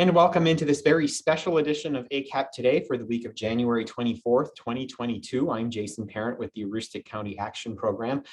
And welcome into this very special edition of ACAP Today for the week of January 24th, 2022. I'm Jason Parent with the Aroostook County Action Program.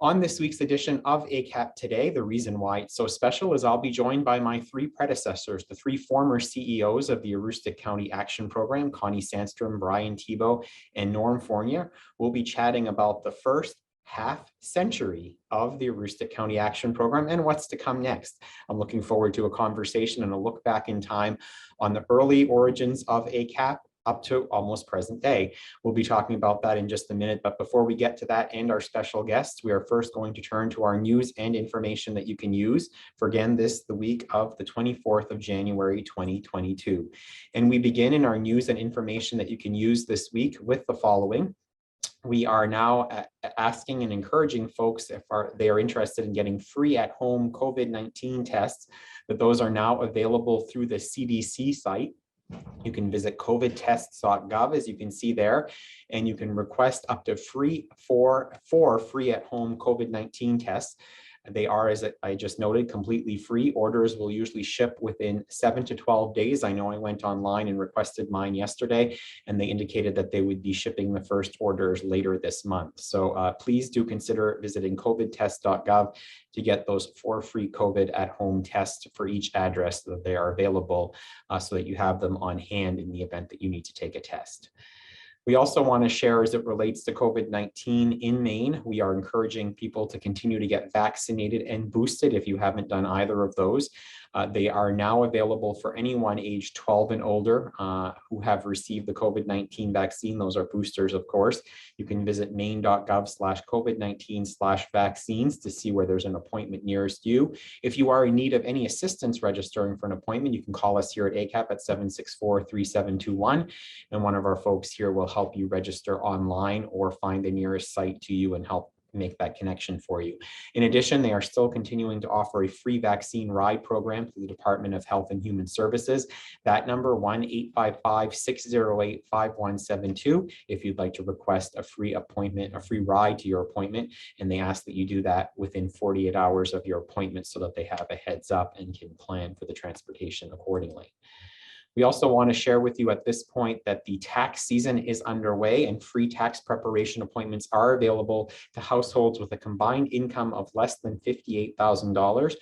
On this week's edition of ACAP Today, the reason why it's so special is I'll be joined by my three predecessors, the three former CEOs of the Aroostook County Action Program, Connie Sandstrom, Brian Thibeau, and Norm Fournier. We'll be chatting about the first half century of the Aroostook County Action Program and what's to come next. I'm looking forward to a conversation and a look back in time on the early origins of ACAP up to almost present day. We'll be talking about that in just a minute, but before we get to that and our special guests, we are first going to turn to our news and information that you can use for, again, the week of the 24th of January, 2022. And we begin in our news and information that you can use this week with the following. We are now asking and encouraging folks, if they are interested in getting free at-home COVID-19 tests, that those are now available through the CDC site. You can visit covidtests.gov, as you can see there, and you can request up to four free at-home COVID-19 tests. They are, as I just noted, completely free. Orders will usually ship within 7 to 12 days. I know I went online and requested mine yesterday, and they indicated that they would be shipping the first orders later this month. So please do consider visiting covidtest.gov to get those 4 free COVID at-home tests for each address that they are available, so that you have them on hand in the event that you need to take a test. We also want to share, as it relates to COVID-19 in Maine, we are encouraging people to continue to get vaccinated and boosted if you haven't done either of those. They are now available for anyone aged 12 and older who have received the COVID-19 vaccine. Those are boosters, of course. You can visit maine.gov/COVID-19/vaccines to see where there's an appointment nearest you. If you are in need of any assistance registering for an appointment, you can call us here at ACAP at 764-3721, and one of our folks here will help you register online or find the nearest site to you and help make that connection for you. In addition, they are still continuing to offer a free vaccine ride program through the Department of Health and Human Services. That number, 1-855-608-5172, if you'd like to request a free appointment, a free ride to your appointment, and they ask that you do that within 48 hours of your appointment so that they have a heads up and can plan for the transportation accordingly. We also want to share with you at this point that the tax season is underway and free tax preparation appointments are available to households with a combined income of less than $58,000.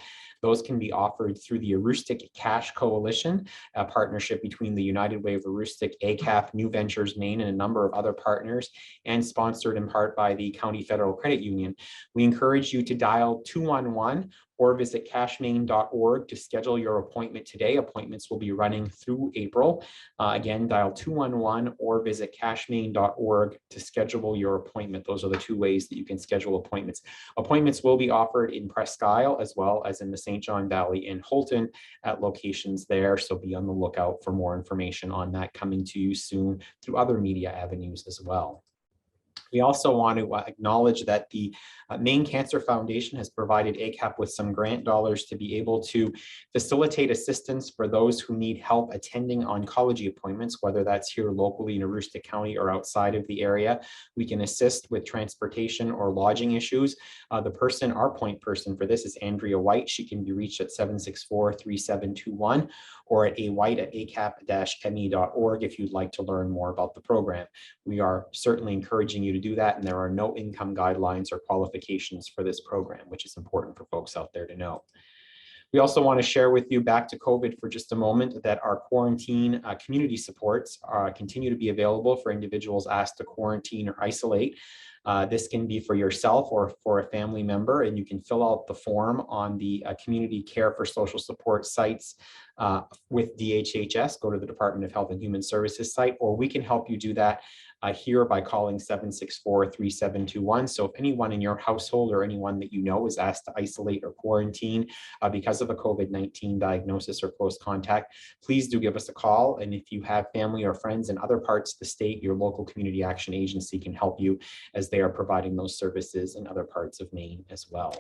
Those can be offered through the Aroostook Cash Coalition, a partnership between the United Way of Aroostook, ACAP, New Ventures Maine, and a number of other partners, and sponsored in part by the County Federal Credit Union. We encourage you to dial 211 or visit cashmaine.org to schedule your appointment today. Appointments will be running through April. Again, dial 211 or visit cashmaine.org to schedule your appointment. Those are the two ways that you can schedule appointments. Appointments will be offered in Presque Isle as well as in the St. John Valley in Houlton at locations there. So be on the lookout for more information on that coming to you soon through other media avenues as well. We also want to acknowledge that the Maine Cancer Foundation has provided ACAP with some grant dollars to be able to facilitate assistance for those who need help attending oncology appointments, whether that's here locally in Aroostook County or outside of the area. We can assist with transportation or lodging issues. Our point person for this is Andrea White. She can be reached at 764-3721 or at awhite@acap-me.org if you'd like to learn more about the program. We are certainly encouraging you to do that, and there are no income guidelines or qualifications for this program, which is important for folks out there to know. We also want to share with you, back to COVID for just a moment, that our quarantine community supports continue to be available for individuals asked to quarantine or isolate. This can be for yourself or for a family member, and you can fill out the form on the Community Care for Social Support sites with DHHS. Go to the Department of Health and Human Services site, or we can help you do that here by calling 764-3721. So if anyone in your household or anyone that you know is asked to isolate or quarantine because of a COVID-19 diagnosis or close contact, please do give us a call. And if you have family or friends in other parts of the state, your local community action agency can help you, as they are providing those services in other parts of Maine as well.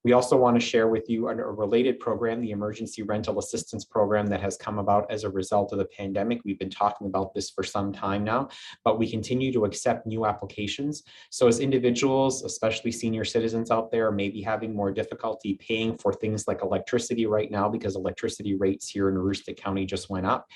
We also want to share with you a related program, the Emergency Rental Assistance Program, that has come about as a result of the pandemic. We've been talking about this for some time now, but we continue to accept new applications. So as individuals, especially senior citizens out there, may be having more difficulty paying for things like electricity right now because electricity rates here in Aroostook County just went up.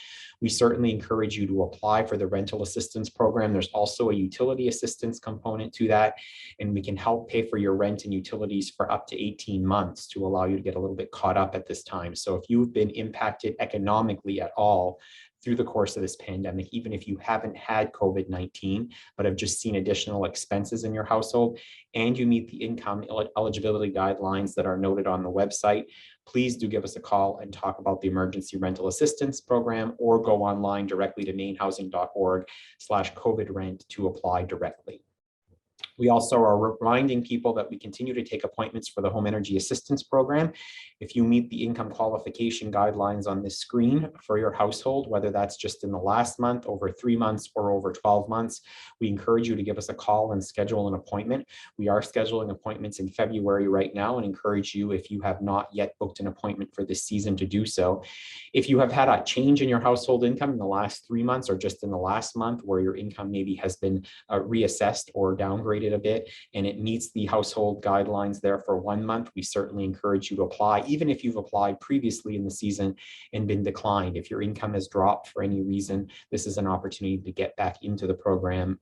We certainly encourage you to apply for the rental assistance program. There's also a utility assistance component to that, and we can help pay for your rent and utilities for up to 18 months to allow you to get a little bit caught up at this time. So if you've been impacted economically at all through the course of this pandemic, even if you haven't had COVID-19, but have just seen additional expenses in your household, and you meet the income eligibility guidelines that are noted on the website, please do give us a call and talk about the Emergency Rental Assistance Program, or go online directly to mainhousing.org/COVID rent to apply directly. We also are reminding people that we continue to take appointments for the Home Energy Assistance Program. If you meet the income qualification guidelines on this screen for your household, whether that's just in the last month, over 3 months, or over 12 months, we encourage you to give us a call and schedule an appointment. We are scheduling appointments in February right now, and encourage you, if you have not yet booked an appointment for this season, to do so. If you have had a change in your household income in the last 3 months, or just in the last month, where your income maybe has been reassessed or downgraded a bit, and it meets the household guidelines there for 1 month, we certainly encourage you to apply, even if you've applied previously in the season and been declined. If your income has dropped for any reason, this is an opportunity to get back into the program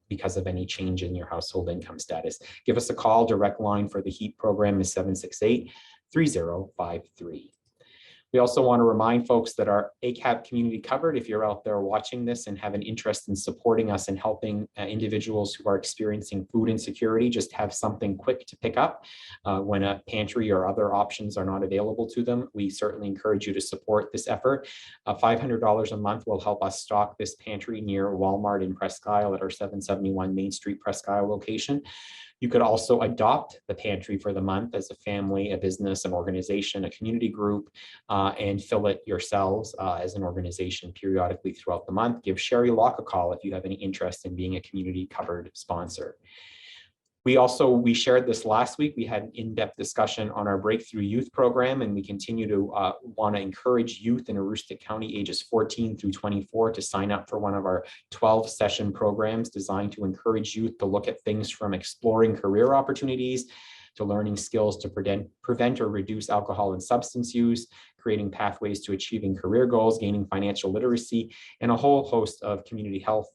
because of any change in your household income status. Give us a call. Direct line for the HEAP program is 768-3053. We also want to remind folks that our ACAP community covered, if you're out there watching this and have an interest in supporting us and helping individuals who are experiencing food insecurity, just have something quick to pick up when a pantry or other options are not available to them, we certainly encourage you to support this effort. $500 a month will help us stock this pantry near Walmart in Presque Isle at our 771 Main Street Presque Isle location. You could also adopt the pantry for the month as a family, a business, an organization, a community group, and fill it yourselves as an organization periodically throughout the month. Give Sherry Locke a call if you have any interest in being a community covered sponsor. We shared this last week. We had an in-depth discussion on our Breakthrough Youth program, and we continue to want to encourage youth in Aroostook County ages 14 through 24 to sign up for one of our 12-session programs designed to encourage youth to look at things from exploring career opportunities to learning skills to prevent or reduce alcohol and substance use, creating pathways to achieving career goals, gaining financial literacy, and a whole host of community health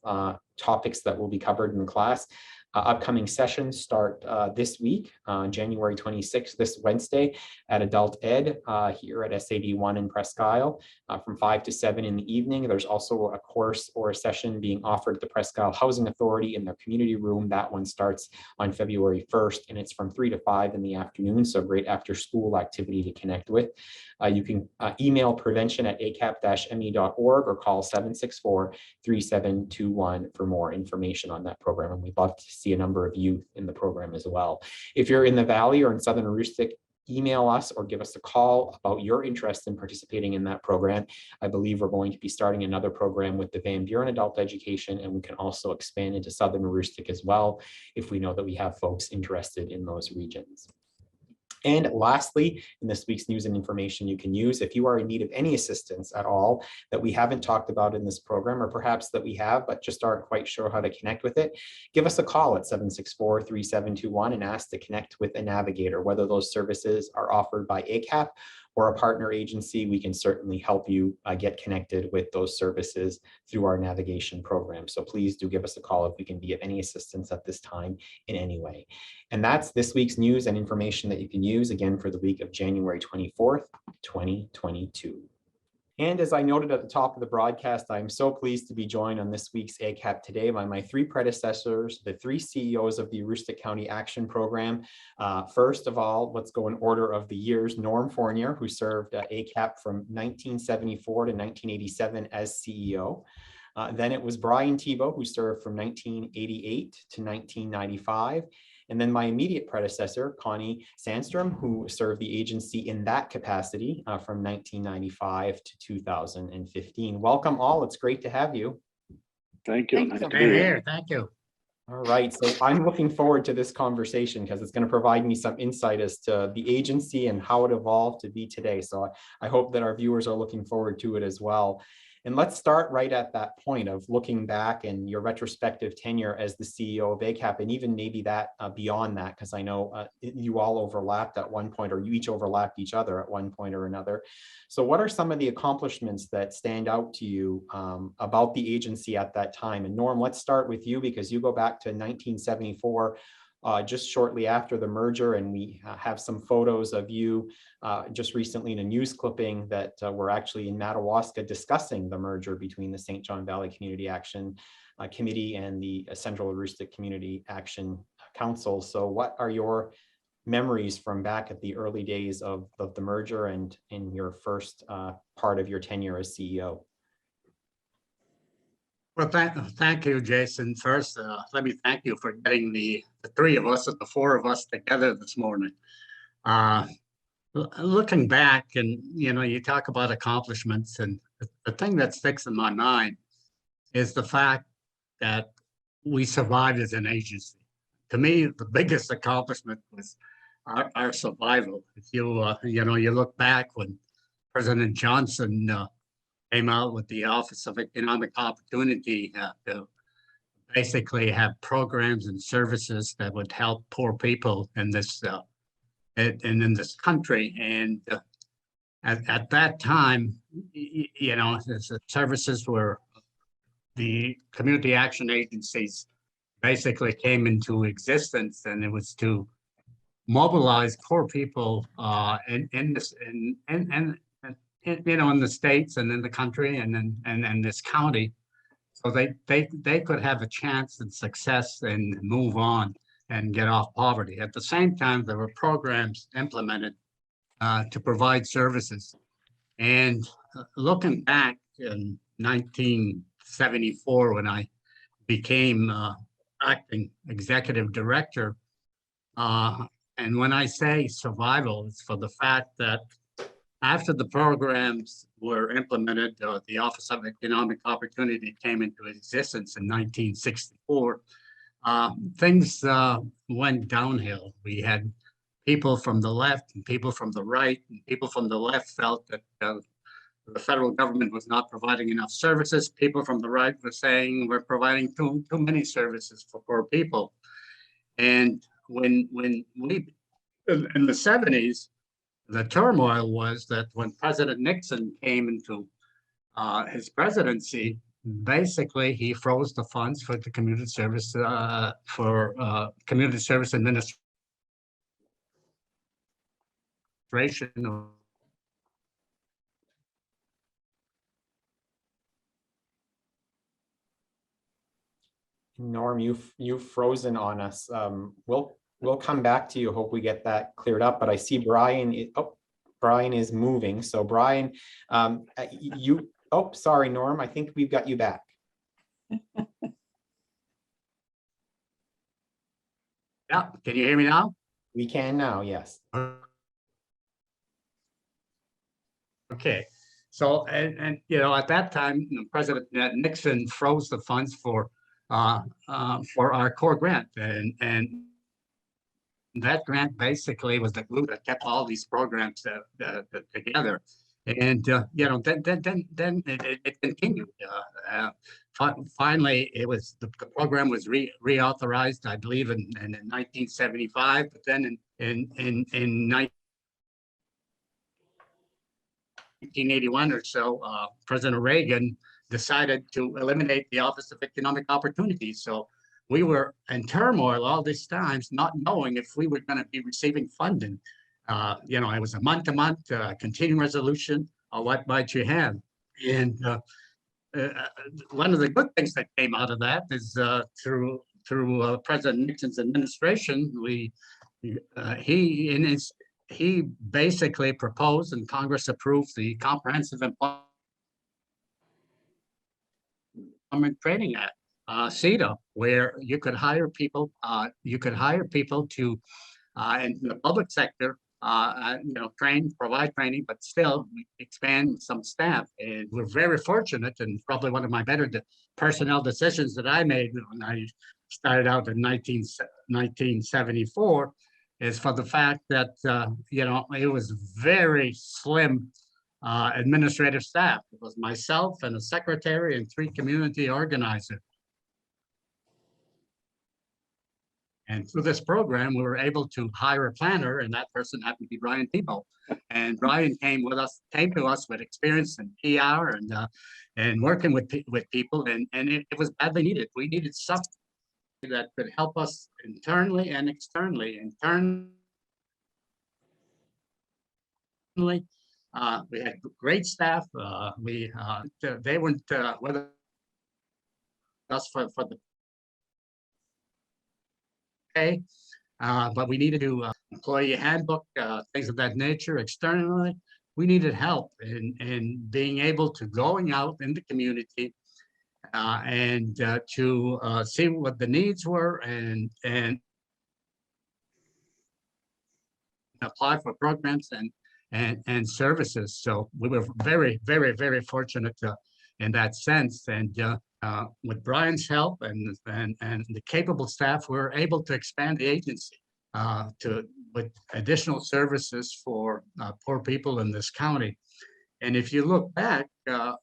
topics that will be covered in the class. Upcoming sessions start this week, January 26th, this Wednesday, at Adult Ed here at SAD 1 in Presque Isle from 5 to 7 in the evening. There's also a course or a session being offered at the Presque Isle Housing Authority in their community room. That one starts on February 1st, and it's from 3 to 5 in the afternoon, so great after-school activity to connect with. You can email prevention@acap-me.org or call 764-3721 for more information on that program, and we'd love to see a number of youth in the program as well. If you're in the Valley or in Southern Aroostook, email us or give us a call about your interest in participating in that program. I believe we're going to be starting another program with the Van Buren Adult Education, and we can also expand into Southern Aroostook as well if we know that we have folks interested in those regions. And lastly, in this week's news and information you can use, if you are in need of any assistance at all that we haven't talked about in this program, or perhaps that we have but just aren't quite sure how to connect with it, give us a call at 764-3721 and ask to connect with a navigator. Whether those services are offered by ACAP or a partner agency, we can certainly help you get connected with those services through our navigation program. So please do give us a call if we can be of any assistance at this time in any way. And that's this week's news and information that you can use, again, for the week of January 24th, 2022. And as I noted at the top of the broadcast, I'm so pleased to be joined on this week's ACAP Today by my 3 predecessors, the 3 CEOs of the Aroostook County Action Program. First of all, let's go in order of the years. Norm Fournier, who served ACAP from 1974 to 1987 as CEO. Then it was Brian Thibeau, who served from 1988 to 1995. And then my immediate predecessor, Connie Sandstrom, who served the agency in that capacity from 1995 to 2015. Welcome all. It's great to have you. Thank you. Nice to be here. Thank you. All right, so I'm looking forward to this conversation because it's going to provide me some insight as to the agency and how it evolved to be today. So I hope that our viewers are looking forward to it as well. And let's start right at that point of looking back and your retrospective tenure as the CEO of ACAP, and even maybe that beyond that, because I know you all overlapped at one point, or you each overlapped each other at one point or another. So what are some of the accomplishments that stand out to you about the agency at that time? And Norm, let's start with you because you go back to 1974, just shortly after the merger, and we have some photos of you just recently in a news clipping that were actually in Madawaska discussing the merger between the St. John Valley Community Action Committee and the Central Aroostook Community Action Council. So what are your memories from back at the early days of the merger and in your first part of your tenure as CEO? Well, thank you, Jason. First, let me thank you for getting the three of us, or the four of us together this morning. Looking back, and you talk about accomplishments, and the thing that sticks in my mind is the fact that we survived as an agency. To me, the biggest accomplishment was our survival. If you look back when President Johnson came out with the Office of Economic Opportunity to basically have programs and services that would help poor people in this in this country. And at that time, the services were the community action agencies basically came into existence, and it was to mobilize poor people in the states and in the country and in this county, so they could have a chance and success and move on and get off poverty. At the same time, there were programs implemented to provide services. And looking back in 1974, when I became acting executive director, and when I say survival, it's for the fact that after the programs were implemented, the Office of Economic Opportunity came into existence in 1964, things went downhill. We had people from the left and people from the right, and people from the left felt that the federal government was not providing enough services. People from the right were saying we're providing too many services for poor people. And when we, in the 70s, the turmoil was that when President Nixon came into his presidency, basically he froze the funds for the community service community service administration. Norm, you've frozen on us. We'll come back to you. Hope we get that cleared up. But I see Brian. Brian is moving. So Brian, sorry, Norm. I think we've got you back. Yeah. Can you hear me now? We can now. Yes. Okay. So and at that time, President Nixon froze the funds for our core grant, and that grant basically was the glue that kept all these programs together. And then it continued. Finally, the program was reauthorized, I believe, in 1975. But then in 1981 or so, President Reagan decided to eliminate the Office of Economic Opportunity. So we were in turmoil all these times, not knowing if we were going to be receiving funding. It was a month-to-month continuing resolution, what might you have? And one of the good things that came out of that is through President Nixon's administration, he basically proposed and Congress approved the Comprehensive Employment Training Act, CETA, where you could hire people. To in the public sector, provide training, but still expand some staff. And we're very fortunate, and probably one of my better personnel decisions that I made when I started out in 1974, is for the fact that, it was very slim administrative staff. It was myself and a secretary and 3 community organizers. And through this program, we were able to hire a planner, and that person happened to be Brian Thibeau. And Brian came to us with experience in PR and working with people, and it was badly needed. We needed something that could help us internally and externally. Internally, we had great staff. They weren't with us for the pay, but we needed to employee handbook, things of that nature. Externally, we needed help in being able to going out in the community and to see what the needs were and apply for programs and services. So we were very, very, very fortunate in that sense. And with Brian's help and the capable staff, we were able to expand the agency with additional services for poor people in this county. And if you look back, I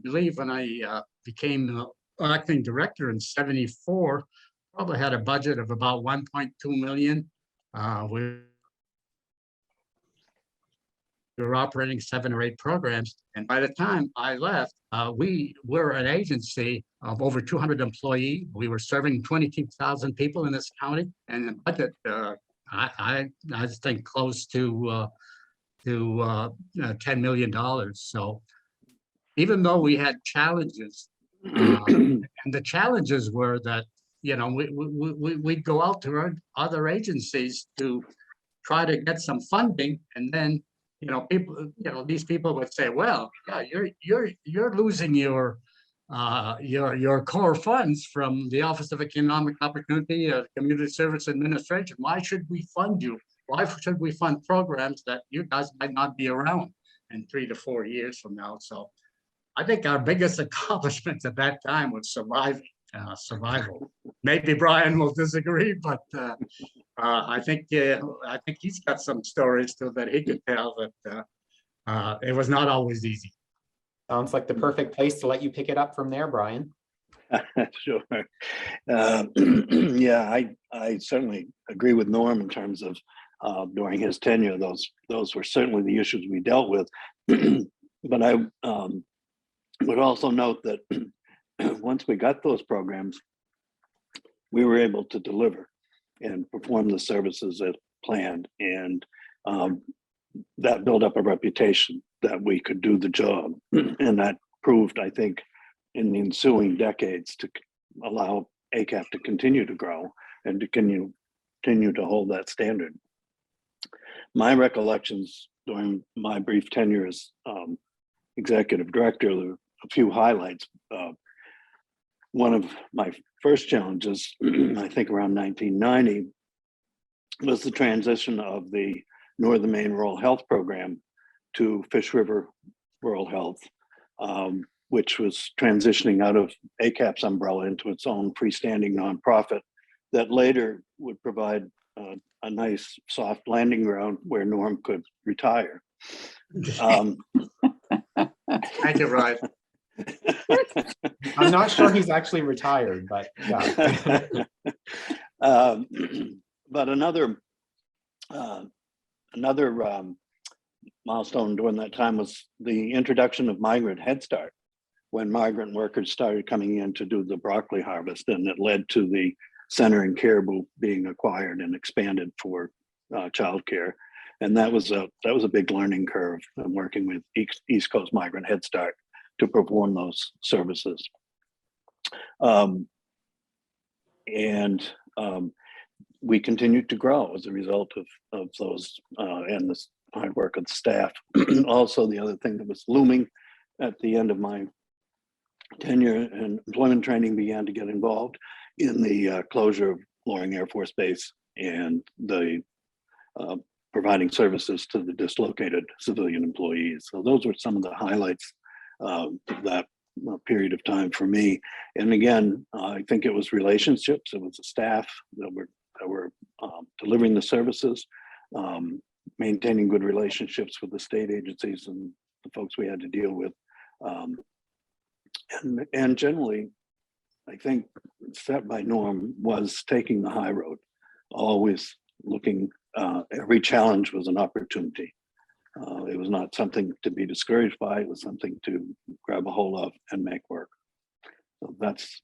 believe when I became acting director in '74, probably had a budget of about 1.2 million. We were operating 7 or 8 programs. And by the time I left, we were an agency of over 200 employees. We were serving 22,000 people in this county, and the budget, I think close to $10 million. So even though we had challenges, and the challenges were that, we'd go out to other agencies to try to get some funding, and then these people would say, well, yeah, you're losing your core funds from the Office of Economic Opportunity, Community Service Administration. Why should we fund you? Why should we fund programs that you guys might not be around in 3 to 4 years from now? So I think our biggest accomplishment at that time was survival. Maybe Brian will disagree, but I think he's got some stories too that he could tell that it was not always easy. Sounds like the perfect place to let you pick it up from there, Brian. Sure. Yeah, I certainly agree with Norm in terms of during his tenure, those were certainly the issues we dealt with. But I would also note that once we got those programs, we were able to deliver and perform the services as planned. And that built up a reputation that we could do the job. And that proved, I think, in the ensuing decades to allow ACAP to continue to grow and to continue to hold that standard. My recollections during my brief tenure as executive director, there were a few highlights. One of my first challenges, I think around 1990, was the transition of the Northern Maine Rural Health Program to Fish River Rural Health, which was transitioning out of ACAP's umbrella into its own freestanding nonprofit that later would provide a nice soft landing ground where Norm could retire. Thank you, Ryan. I'm not sure he's actually retired, but yeah. But another milestone during that time was the introduction of migrant Head Start, when migrant workers started coming in to do the broccoli harvest, and it led to the center in Caribou being acquired and expanded for childcare. And that was a big learning curve, working with East Coast Migrant Head Start to perform those services. We continued to grow as a result of those and the hard work of the staff. Also, the other thing that was looming at the end of my tenure, and employment training began to get involved in the closure of Loring Air Force Base and the providing services to the dislocated civilian employees. So those were some of the highlights of that period of time for me. And again, I think it was relationships. It was the staff that were delivering the services, maintaining good relationships with the state agencies and the folks we had to deal with. And generally, I think set by Norm was taking the high road, always looking, every challenge was an opportunity. It was not something to be discouraged by, it was something to grab a hold of and make work. So that's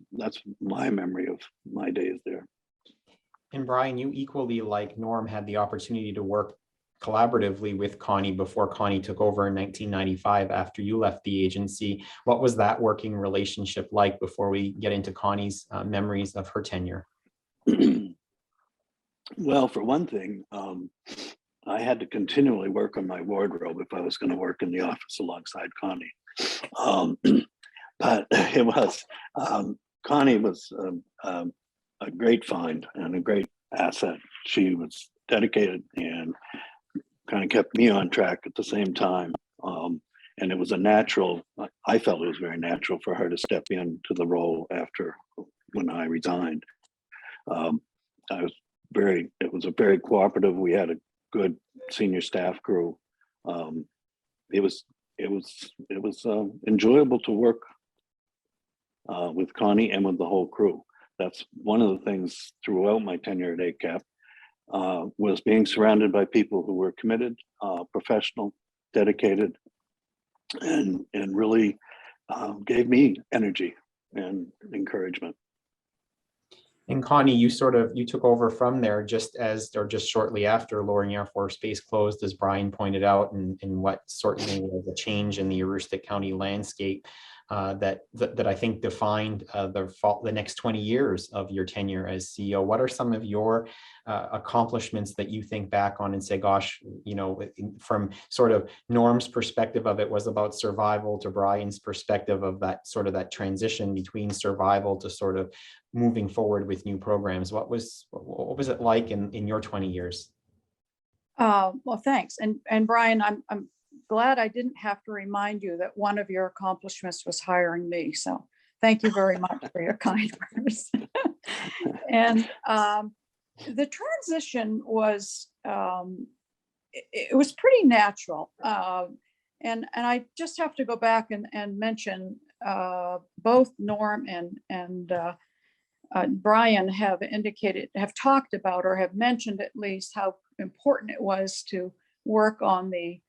my memory of my days there. And Brian, you equally like Norm had the opportunity to work collaboratively with Connie before Connie took over in 1995 after you left the agency. What was that working relationship like before we get into Connie's memories of her tenure? Well, for one thing, I had to continually work on my wardrobe if I was going to work in the office alongside Connie. But it was, Connie was a great find and a great asset. She was dedicated and kind of kept me on track at the same time. And it was a natural, I felt it was very natural for her to step into the role when I resigned. It was a very cooperative, we had a good senior staff crew. It was enjoyable to work with Connie and with the whole crew. That's one of the things throughout my tenure at ACAP, was being surrounded by people who were committed, professional, dedicated, and really gave me energy and encouragement. And Connie, you took over from there just shortly after Loring Air Force Base closed, as Brian pointed out, and what certainly was a change in the Aroostook County landscape that I think defined the next 20 years of your tenure as CEO. What are some of your accomplishments that you think back on and say, gosh, from sort of Norm's perspective of it was about survival to Brian's perspective of that transition between survival to sort of moving forward with new programs? What was it like in your 20 years? Well, thanks. And Brian, I'm glad I didn't have to remind you that one of your accomplishments was hiring me. So thank you very much for your kind words. And the transition was, it was pretty natural. And I just have to go back and mention both Norm and Brian have talked about, or have mentioned at least, how important it was to work on the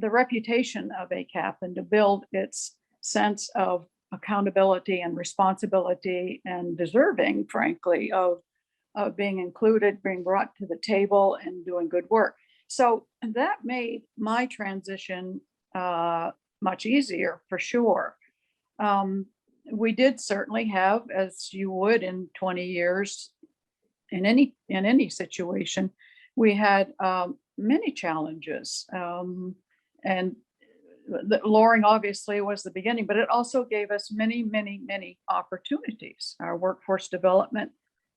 reputation of ACAP and to build its sense of accountability and responsibility and deserving, frankly, of being included, being brought to the table and doing good work. So that made my transition much easier, for sure. We did certainly have, as you would in 20 years, in any situation, we had many challenges. And Loring obviously was the beginning, but it also gave us many, many, many opportunities. Our workforce development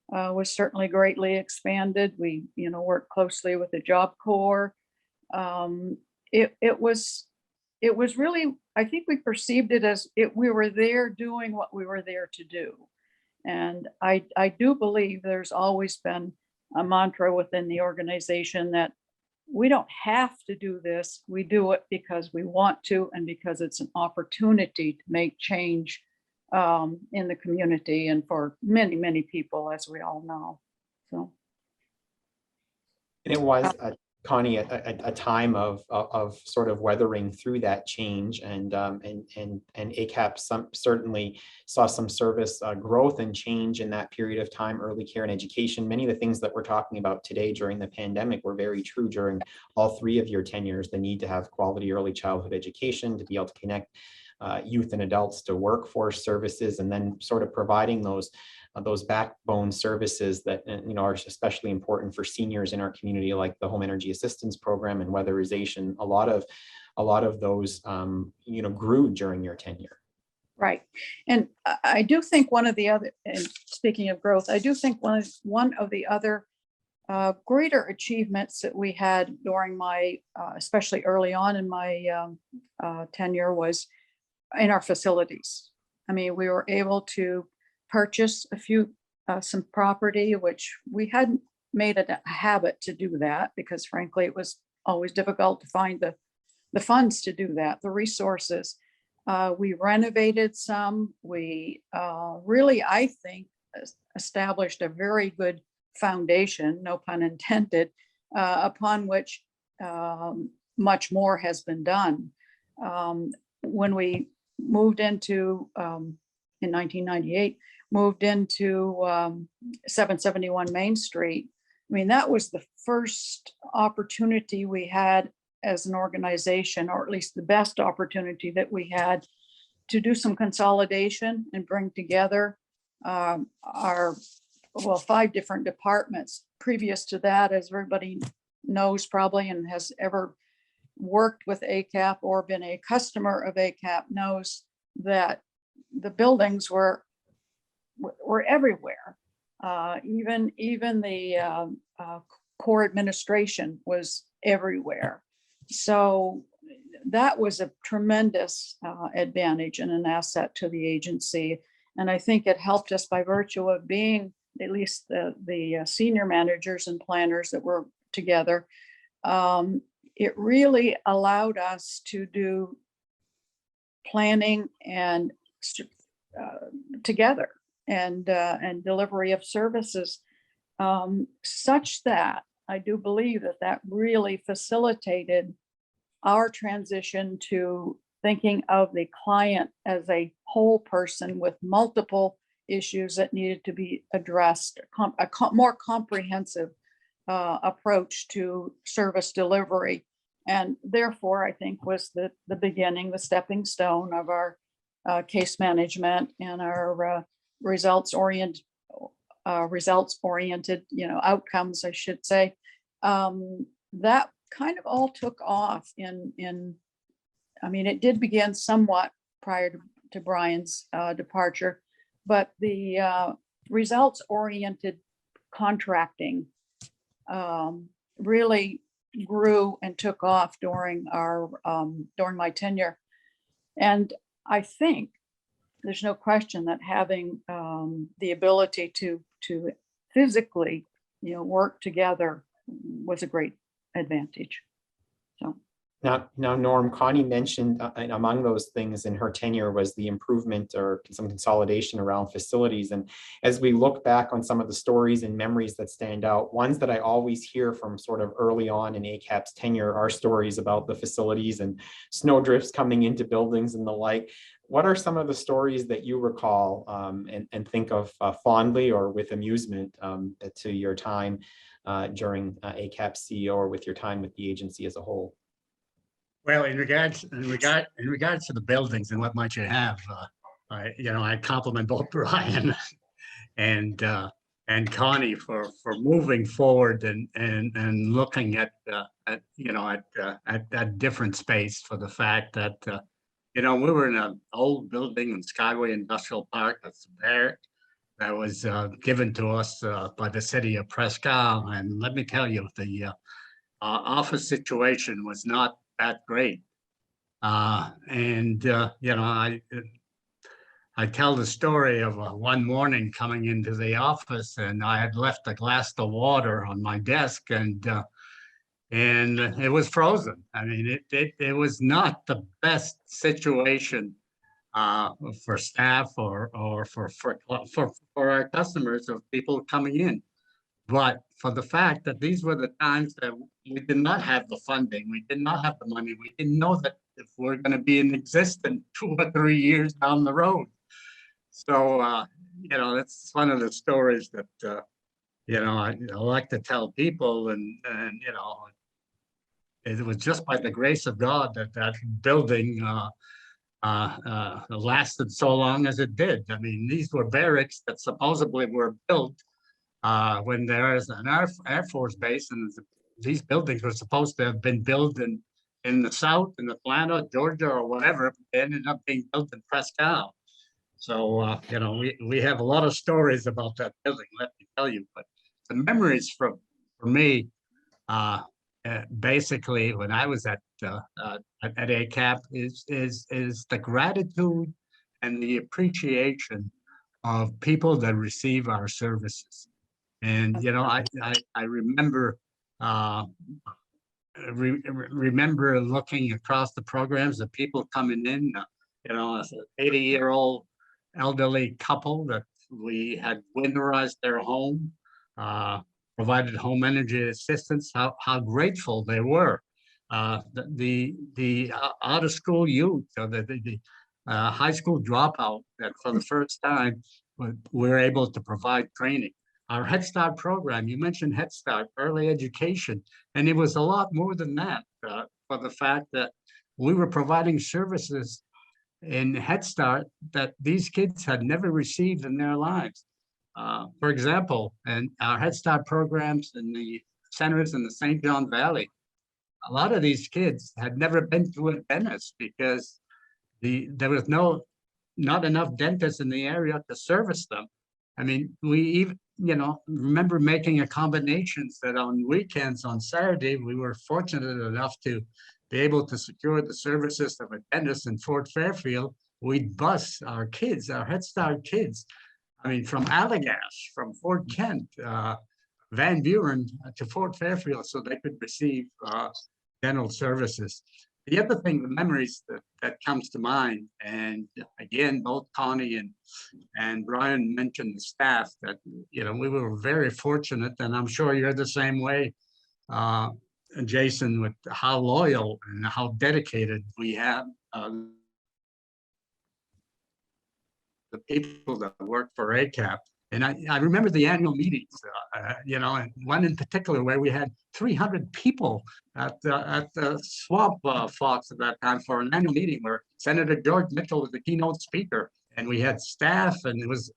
was certainly greatly expanded. We, worked closely with the Job Corps. It was really, I think we perceived it as we were there doing what we were there to do. And I do believe there's always been a mantra within the organization that we don't have to do this. We do it because we want to, and because it's an opportunity to make change in the community and for many, many people, as we all know. So. And it was, Connie, a time of sort of weathering through that change, and ACAP certainly saw some service growth and change in that period of time. Early care and education, many of the things that we're talking about today during the pandemic were very true during all three of your tenures. The need to have quality early childhood education, to be able to connect youth and adults to workforce services, and then sort of providing those backbone services that are especially important for seniors in our community, like the home energy assistance program and weatherization. A lot of those grew during your tenure. Right. And I do think one of the other, and speaking of growth, I do think one of the other greater achievements that we had during my, especially early on in my tenure, was in our facilities. I mean, we were able to purchase some property, which we hadn't made it a habit to do that because frankly, it was always difficult to find the funds to do that, the resources. We renovated some. We really, I think, established a very good foundation, no pun intended, upon which much more has been done. When we moved into, in 1998, moved into 771 Main Street, I mean, that was the first opportunity we had as an organization, or at least the best opportunity that we had to do some consolidation and bring together our 5 different departments. Previous to that, as everybody knows probably and has ever worked with ACAP or been a customer of ACAP knows that the buildings were everywhere. Even the core administration was everywhere. So that was a tremendous advantage and an asset to the agency. And I think it helped us by virtue of being at least the senior managers and planners that were together. It really allowed us to do planning and together and delivery of services, such that I do believe that really facilitated our transition to thinking of the client as a whole person with multiple issues that needed to be addressed, a more comprehensive approach to service delivery. And therefore, I think was the beginning, the stepping stone of our case management and our results-oriented, outcomes, I should say. That kind of all took off I mean, it did begin somewhat prior to Brian's departure, but the results-oriented contracting really grew and took off during my tenure. And I think there's no question that having the ability to physically, work together was a great advantage. So. Now, Norm, Connie mentioned among those things in her tenure was the improvement or some consolidation around facilities. And as we look back on some of the stories and memories that stand out, ones that I always hear from sort of early on in ACAP's tenure are stories about the facilities and snowdrifts coming into buildings and the like. What are some of the stories that you recall and think of fondly or with amusement to your time during ACAP CEO or with your time with the agency as a whole? Well, in regards to the buildings and what might you have, I compliment both Brian and Connie for moving forward and looking at that different space, for the fact that we were in an old building in Skyway Industrial Park that's there that was given to us by the city of Prescott, and let me tell you, the office situation was not that great. I tell the story of one morning coming into the office, and I had left a glass of water on my desk, and it was frozen. I mean, it was not the best situation for staff or for our customers or people coming in. But for the fact that these were the times that we did not have the funding, we did not have the money, we didn't know that if we're going to be in existence 2 or 3 years down the road. So, that's one of the stories that, I like to tell people, and it was just by the grace of God that building lasted so long as it did. I mean, these were barracks that supposedly were built when there is an Air Force base, and these buildings were supposed to have been built in the South, in Atlanta, Georgia, or whatever. They ended up being built in Prescott. So, we have a lot of stories about that building, let me tell you. But the memories for me, basically when I was at ACAP is the gratitude and the appreciation of people that receive our services. And I remember remember looking across the programs of people coming in, as an 80-year-old elderly couple that we had winterized their home, provided home energy assistance, how grateful they were. The out of school youth, the high school dropout, that for the first time we're able to provide training. Our Head Start program, you mentioned Head Start, early education, and it was a lot more than that, for the fact that we were providing services in Head Start that these kids had never received in their lives. For example, in our Head Start programs in the centers in the St. John Valley, a lot of these kids had never been to a dentist because there was not enough dentists in the area to service them. I mean, we even, remember making accommodations that on weekends, on Saturday, we were fortunate enough to be able to secure the services of a dentist in Fort Fairfield. We'd bus our kids, our Head Start kids, from Allagash, from Fort Kent, Van Buren to Fort Fairfield so they could receive dental services. The other thing, the memories that comes to mind, and again, both Connie and Brian mentioned the staff, that, we were very fortunate, and I'm sure you're the same way, Jason, with how loyal and how dedicated we have the people that work for ACAP. And I remember the annual meetings, and one in particular where we had 300 people at the Swamp Fox at that time for an annual meeting where Senator George Mitchell was the keynote speaker, and we had staff, and it was,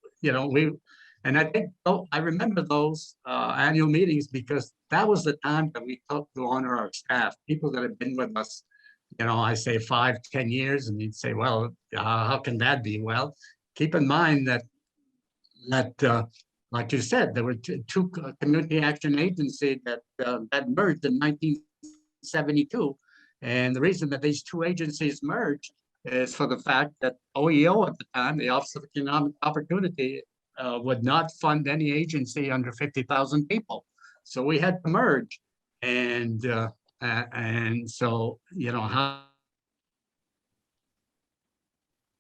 and I think I remember those annual meetings because that was the time that we took to honor our staff, people that had been with us, I say 5-10 years, and you'd say, well, how can that be? Well, keep in mind that like you said, there were two community action agencies that merged in 1972. And the reason that these two agencies merged is for the fact that OEO at the time, the Office of Economic Opportunity, would not fund any agency under 50,000 people. So we had to merge. And so,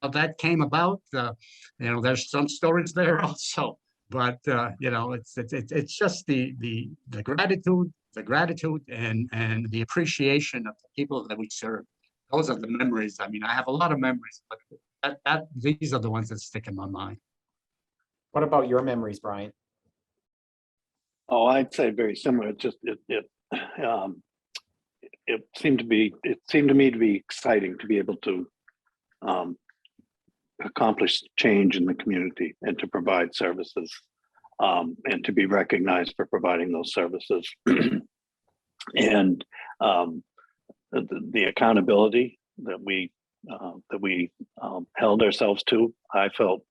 how that came about, there's some stories there also, but it's just the gratitude and the appreciation of the people that we serve. Those are the memories. I have a lot of memories, but these are the ones that stick in my mind. What about your memories, Brian? Oh, I'd say very similar. It just it seemed to me to be exciting to be able to accomplish change in the community and to provide services, and to be recognized for providing those services. And the accountability that we held ourselves to, I felt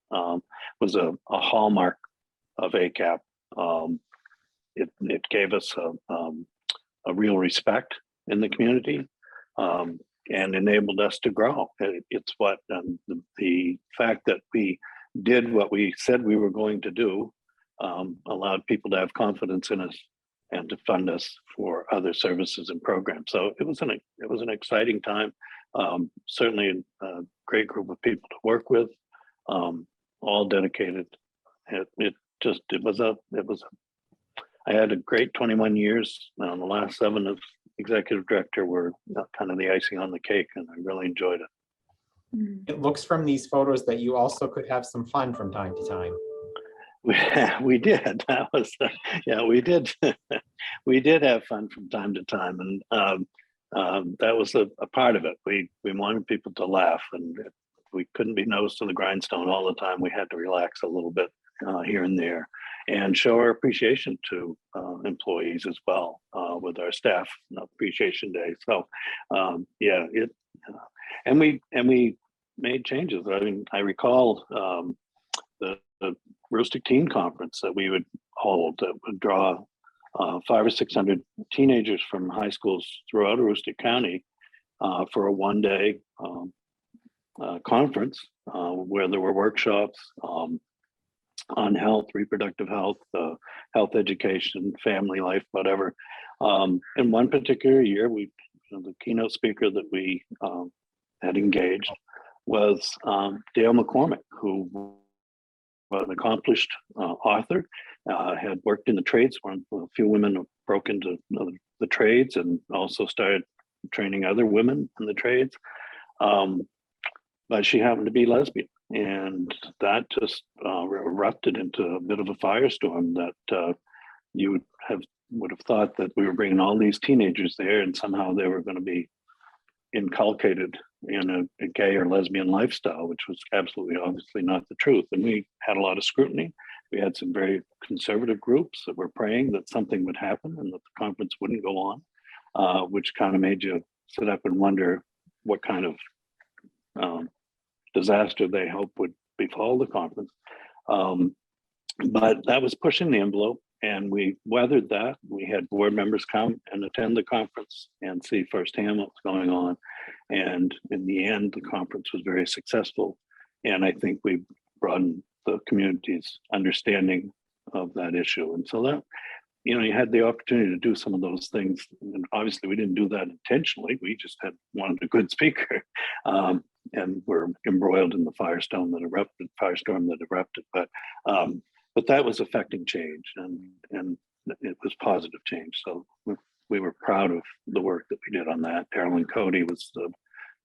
was a hallmark of ACAP. It gave us a real respect in the community, and enabled us to grow. It's what the fact that we did what we said we were going to do allowed people to have confidence in us and to fund us for other services and programs. So it was an exciting time. Certainly a great group of people to work with, all dedicated. I had a great 21 years. The last 7 as executive director were kind of the icing on the cake, and I really enjoyed it. It looks from these photos that you also could have some fun from time to time. We did. That was, we did. We did have fun from time to time, and that was a part of it. We wanted people to laugh, and we couldn't be nose to the grindstone all the time. We had to relax a little bit here and there, and show our appreciation to employees as well with our staff appreciation day. So and we made changes. I recall the Rustic Teen Conference that we would hold that would draw 500 or 600 teenagers from high schools throughout Aroostook County for a one-day conference where there were workshops on health, reproductive health, health education, family life, whatever. In one particular year, the keynote speaker that we had engaged was Dale McCormick, who was an accomplished author, had worked in the trades. One of a few women broke into the trades and also started training other women in the trades. But she happened to be lesbian, and that just erupted into a bit of a firestorm that you would have thought that we were bringing all these teenagers there and somehow they were going to be inculcated in a gay or lesbian lifestyle, which was absolutely obviously not the truth. And we had a lot of scrutiny. We had some very conservative groups that were praying that something would happen and that the conference wouldn't go on, which kind of made you sit up and wonder what kind of disaster they hope would befall the conference. But that was pushing the envelope, and we weathered that. We had board members come and attend the conference and see firsthand what's going on. And in the end, the conference was very successful. And I think we broadened the community's understanding of that issue. And so that, you had the opportunity to do some of those things. And obviously we didn't do that intentionally. We just wanted a good speaker. And we're embroiled in the firestorm that erupted. But that was affecting change, and it was positive change. So we were proud of the work that we did on that. Carolyn Cody was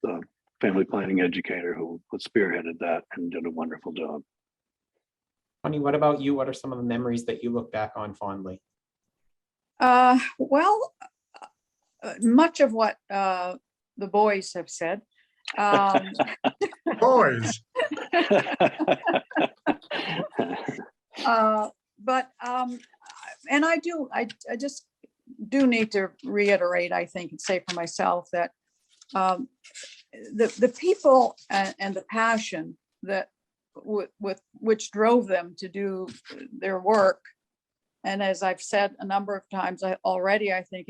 the family planning educator who spearheaded that and did a wonderful job. Connie, what about you? What are some of the memories that you look back on fondly? Well, much of what the boys have said. Boys. And I just do need to reiterate, I think, and say for myself that the people and the passion that with which drove them to do their work, and as I've said a number of times already, I think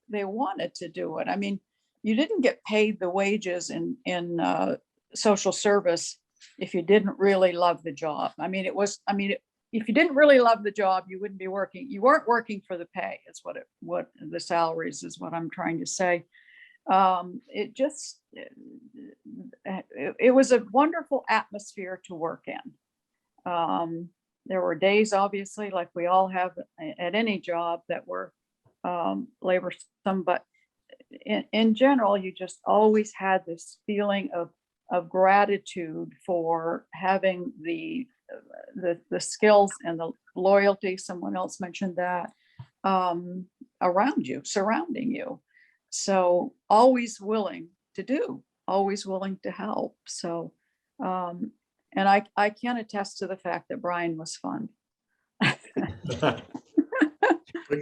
they wanted to do it. I mean, you didn't get paid the wages in social service if you didn't really love the job. If you didn't really love the job, you wouldn't be working. You weren't working for the pay. Is what the salaries is what I'm trying to say. It was a wonderful atmosphere to work in. There were days, obviously, like we all have at any job, that were laborsome, but in general, you just always had this feeling of gratitude for having the skills and the loyalty, someone else mentioned that, around you, surrounding you. So always willing to do, always willing to help. So, and I can attest to the fact that Brian was fun. We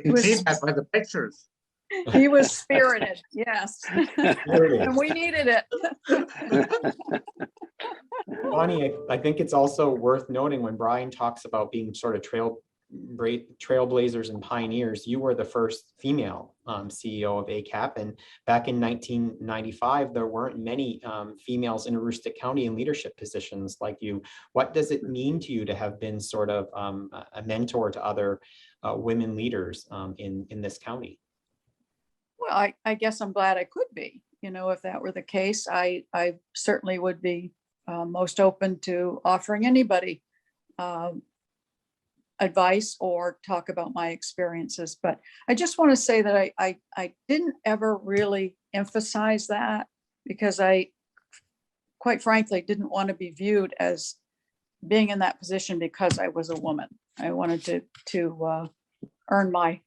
can see that by the pictures. He was spirited, yes. And we needed it. Connie, I think it's also worth noting when Brian talks about being sort of trailblazers and pioneers, you were the first female CEO of ACAP. And back in 1995, there weren't many females in Aroostook County in leadership positions like you. What does it mean to you to have been sort of a mentor to other women leaders in this county? Well, I guess I'm glad I could be. If that were the case, I certainly would be most open to offering anybody advice or talk about my experiences. But I just want to say that I didn't ever really emphasize that because I, quite frankly, didn't want to be viewed as being in that position because I was a woman. I wanted to earn my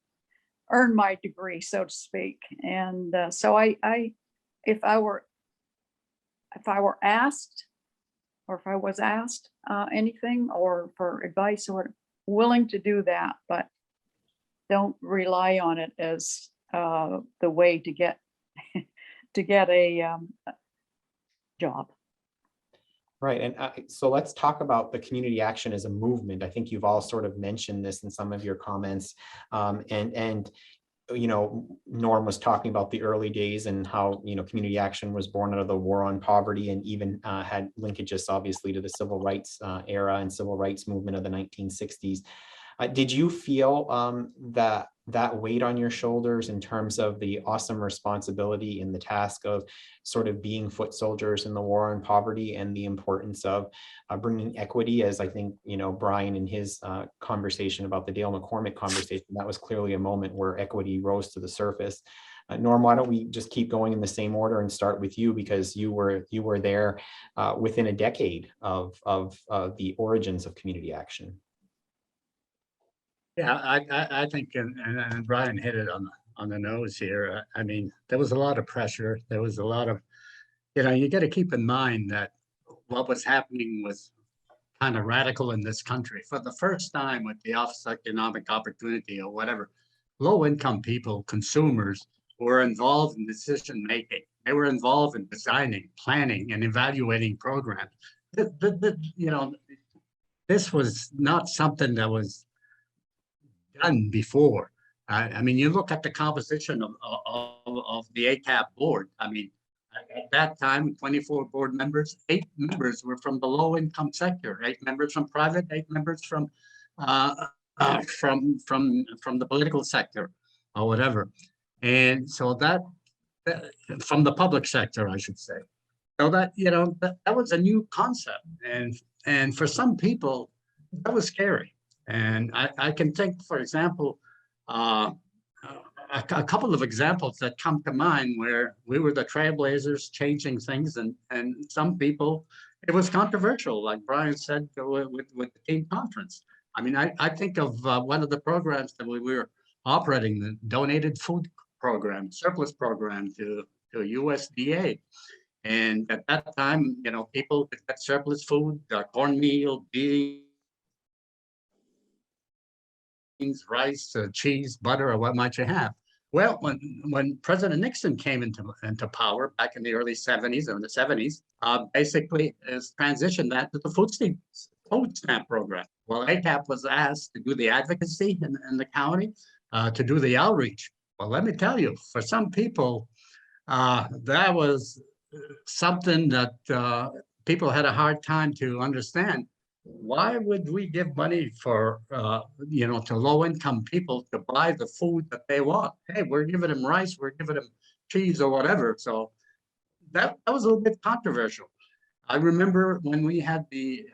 degree, so to speak. And so if I were asked, or if I was asked anything or for advice, or willing to do that, but don't rely on it as the way to get a job. Right. And so let's talk about the community action as a movement. I think you've all sort of mentioned this in some of your comments. And Norm was talking about the early days and how, community action was born out of the war on poverty and even had linkages, obviously, to the civil rights era and civil rights movement of the 1960s. Did you feel that weight on your shoulders in terms of the awesome responsibility and the task of sort of being foot soldiers in the war on poverty and the importance of bringing equity, as I think, Brian in his conversation about the Dale McCormick conversation, that was clearly a moment where equity rose to the surface. Norm, why don't we just keep going in the same order and start with you, because you were there within a decade of the origins of community action. Yeah, I think, and Brian hit it on the nose here. I mean, there was a lot of pressure. There was a lot of, you got to keep in mind that what was happening was kind of radical in this country. For the first time with the Office of Economic Opportunity or whatever, low-income people, consumers, were involved in decision making. They were involved in designing, planning, and evaluating programs. This was not something that was done before. I mean, you look at the composition of the ACAP board. I mean, at that time, 24 board members, 8 members were from the low income sector, 8 members from private, 8 members from the political sector or whatever. And so that from the public sector, I should say. So that, that was a new concept. And for some people, that was scary. And I can think, for example, a couple of examples that come to mind where we were the trailblazers changing things, and some people, it was controversial, like Brian said, with the team conference. I mean, I think of one of the programs that we were operating, the donated food program, surplus program to USDA. And at that time, people could get surplus food, cornmeal, beans, rice, cheese, butter, or what might you have. Well, when President Nixon came into power back in the early 70s or in the 70s, basically has transitioned that to the food stamp program. Well, ACAP was asked to do the advocacy in the county, to do the outreach. Well, let me tell you, for some people, that was something that people had a hard time to understand. Why would we give money for, to low-income people to buy the food that they want? Hey, we're giving them rice, we're giving them cheese or whatever. So that was a little bit controversial. I remember when we had the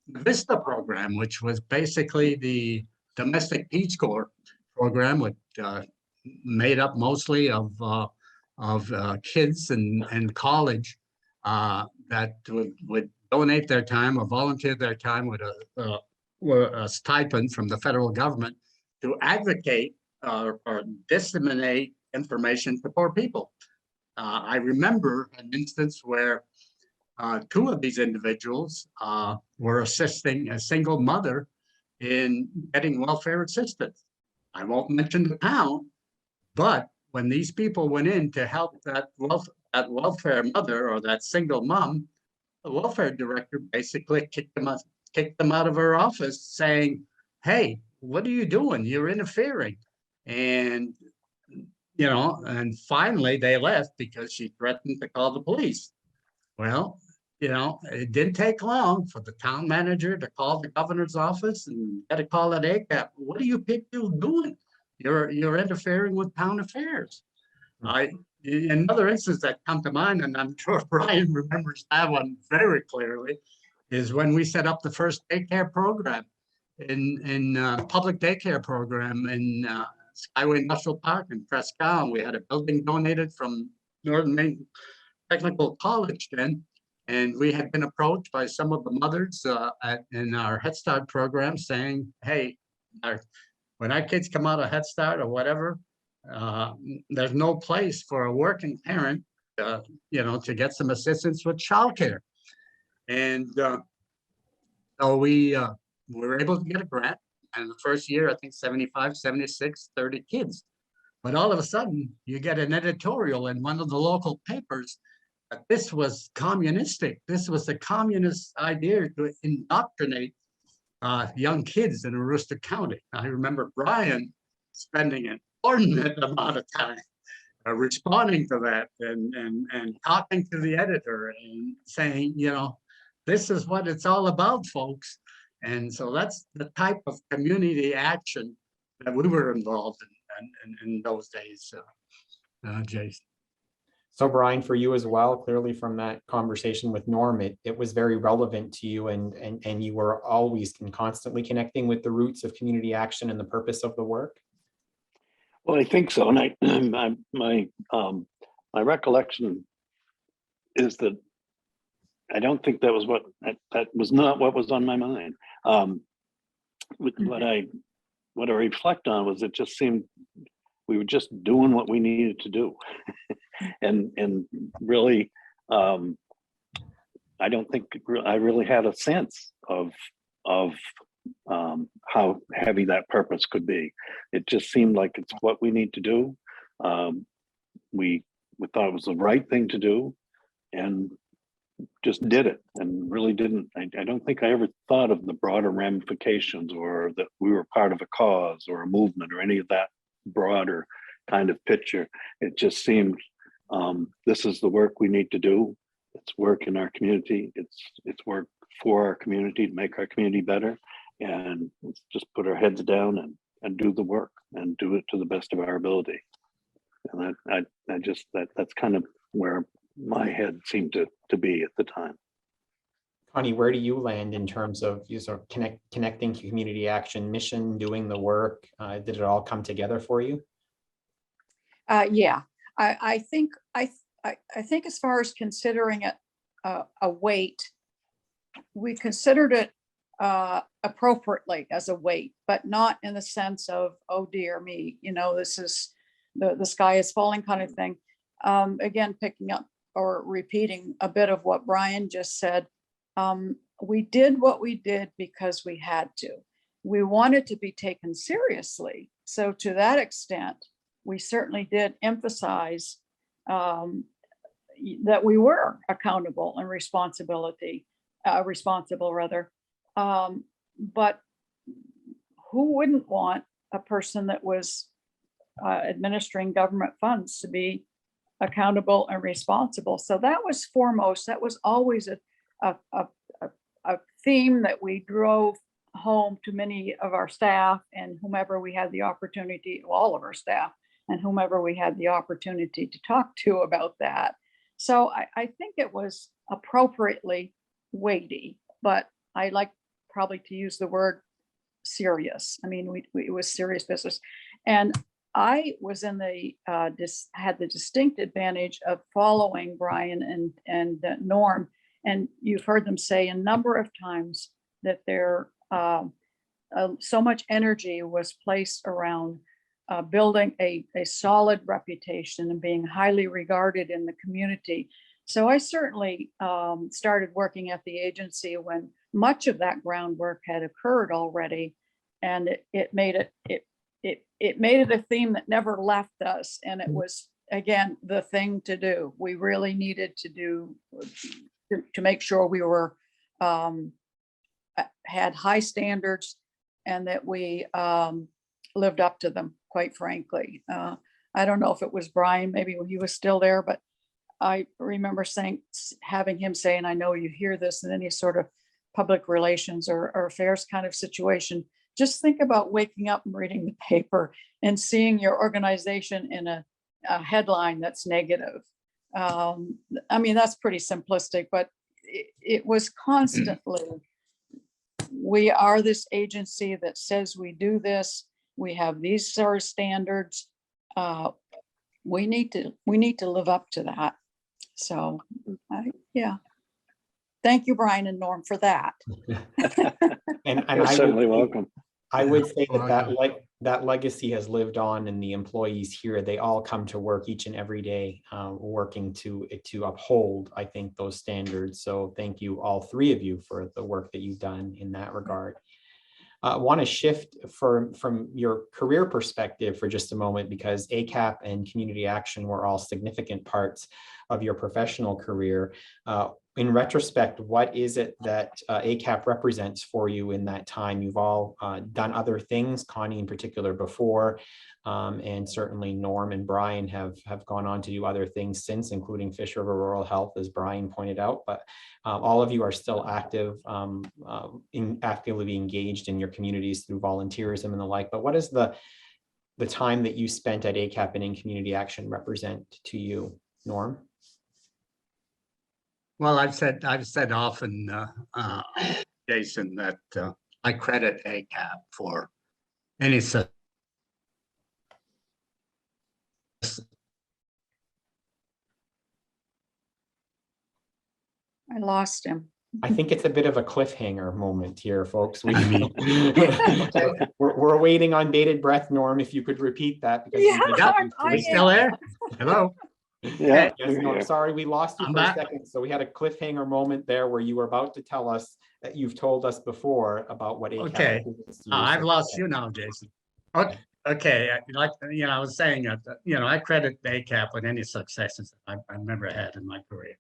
VISTA program, which was basically the domestic Peace Corps program, which made up mostly of kids and college that would donate their time or volunteer their time with a stipend from the federal government to advocate or disseminate information to poor people. I remember an instance where 2 of these individuals were assisting a single mother in getting welfare assistance. I won't mention the town, but when these people went in to help that welfare mother or that single mom, the welfare director basically kicked them out of her office, saying, "Hey, what are you doing? You're interfering." And and finally they left because she threatened to call the police. Well, it didn't take long for the town manager to call the governor's office and get a call at ACAP. What are you people doing? You're interfering with town affairs. Another instance that come to mind, and I'm sure Brian remembers that one very clearly, is when we set up the first daycare program in public daycare program in Skyway Industrial Park in Presque Isle. We had a building donated from Northern Maine Technical College then, and we had been approached by some of the mothers in our Head Start program saying, "Hey, when our kids come out of Head Start or whatever, there's no place for a working parent, to get some assistance with childcare." And so we were able to get a grant. And the first year, I think 75, 76, 30 kids. But all of a sudden, you get an editorial in one of the local papers that this was communistic. This was a communist idea to indoctrinate young kids in Aroostook County. I remember Brian spending an inordinate amount of time responding to that and talking to the editor and saying, you know, this is what it's all about, folks. And so that's the type of community action that we were involved in those days, Jason. So Brian, for you as well, clearly from that conversation with Norm, it was very relevant to you, and you were always and constantly connecting with the roots of community action and the purpose of the work. Well, I think so, and my recollection is that I don't think that was that was not what was on my mind. What I reflect on was it just seemed we were just doing what we needed to do, and really, I don't think I really had a sense of how heavy that purpose could be. It just seemed like it's what we need to do. We thought it was the right thing to do, and just did it, and really didn't. I don't think I ever thought of the broader ramifications, or that we were part of a cause or a movement or any of that broader kind of picture. It just seemed this is the work we need to do. It's work in our community. It's work for our community to make our community better, and let's just put our heads down and do the work and do it to the best of our ability. And I just that's kind of where my head seemed to be at the time. Connie, where do you land in terms of you sort of connecting community action mission, doing the work? Did it all come together for you? Yeah, I think as far as considering it a weight, we considered it appropriately as a weight, but not in the sense of, oh dear me, you know, this is the sky is falling kind of thing. Again, picking up or repeating a bit of what Brian just said, we did what we did because we had to. We wanted to be taken seriously. So to that extent, we certainly did emphasize that we were accountable and responsible rather. But who wouldn't want a person that was administering government funds to be accountable and responsible? So that was foremost. That was always a theme that we drove home to many of our staff and whomever we had the opportunity, all of our staff and whomever we had the opportunity to talk to about that. So I think it was appropriately weighty, but I like probably to use the word serious. I mean, it was serious business. And I was in had the distinct advantage of following Brian and Norm, and you've heard them say a number of times that there so much energy was placed around building a solid reputation and being highly regarded in the community. So I certainly started working at the agency when much of that groundwork had occurred already, and it made it a theme that never left us. And it was, again, the thing to do. We really needed to do to make sure we were had high standards and that we lived up to them, quite frankly. I don't know if it was Brian, maybe when he was still there, but I remember having him say, and I know you hear this in any sort of public relations or affairs kind of situation, just think about waking up and reading the paper and seeing your organization in a headline that's negative. I mean, that's pretty simplistic, but it was constantly, we are this agency that says we do this. We have these sort of standards. We need to live up to that. So, yeah. Thank you, Brian and Norm, for that. and You're certainly welcome. I would say that legacy has lived on, and the employees here, they all come to work each and every day working to uphold, I think, those standards. So thank you, all three of you, for the work that you've done in that regard. want to shift from your career perspective for just a moment, because ACAP and community action were all significant parts of your professional career. In retrospect, what is it that ACAP represents for you in that time? You've all done other things, Connie in particular before, and certainly Norm and Brian have gone on to do other things since, including Fish River Rural Health, as Brian pointed out. But all of you are still active, actively engaged in your communities through volunteerism and the like. But what does the time that you spent at ACAP and in community action represent to you, Norm? Well, I've said often, Jason, that I credit ACAP for any such. I lost him. I think it's a bit of a cliffhanger moment here, folks. I mean, we're waiting on bated breath, Norm, if you could repeat that. Because Are we still there? Hello? Yeah. Yes, Norm, sorry, we lost you I'm for back. a second. So we had a cliffhanger moment there where you were about to tell us that you've told us before about what ACAP Okay. represents to you. I've So- lost you now, Jason. Okay. Like, I was saying that, I credit ACAP with any successes I've never had in my career.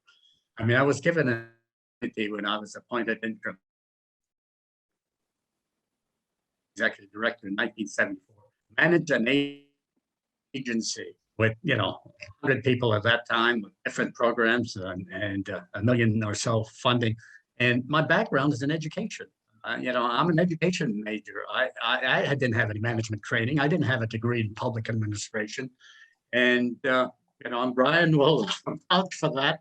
I mean, I was given an opportunity when I was appointed interim executive director in 1974, manage an agency with, 100 people at that time with different programs and $1 million or so funding. And my background is in education. I'm an education major. I didn't have any management training. I didn't have a degree in public administration. And, and Brian will vouch for that.